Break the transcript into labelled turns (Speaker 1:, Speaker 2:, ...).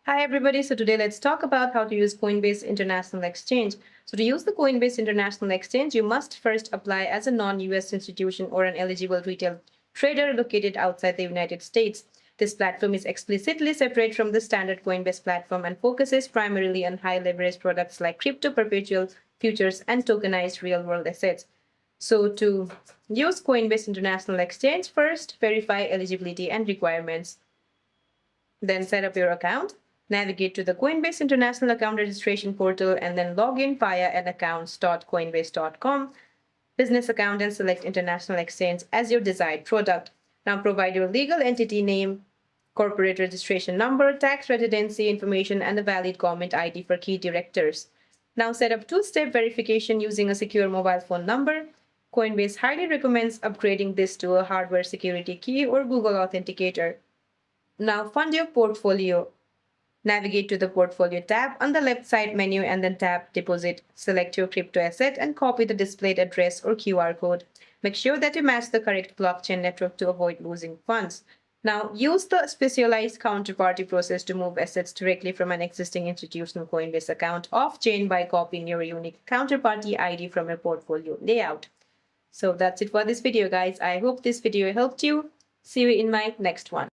Speaker 1: Hi everybody, so today let's talk about how to use Coinbase International Exchange. So to use the Coinbase International Exchange, you must first apply as a non-US institution or an eligible retail trader located outside the United States. This platform is explicitly separate from the standard Coinbase platform and focuses primarily on high leverage products like crypto, perpetual, futures, and tokenized real-world assets. So to use Coinbase International Exchange, first verify eligibility and requirements. Then set up your account, navigate to the Coinbase International Account Registration portal, and then log in via an accounts.coinbase.com business account and select International Exchange as your desired product. Now provide your legal entity name, corporate registration number, tax residency information, and a valid government ID for key directors. Now set up two-step verification using a secure mobile phone number. Coinbase highly recommends upgrading this to a hardware security key or Google Authenticator. Now fund your portfolio. Navigate to the Portfolio tab on the left side menu and then tap Deposit. Select your crypto asset and copy the displayed address or QR code. Make sure that you match the correct blockchain network to avoid losing funds. Now use the specialized counterparty process to move assets directly from an existing institutional Coinbase account off-chain by copying your unique counterparty ID from your portfolio layout. So that's it for this video, guys. I hope this video helped you. See you in my next one.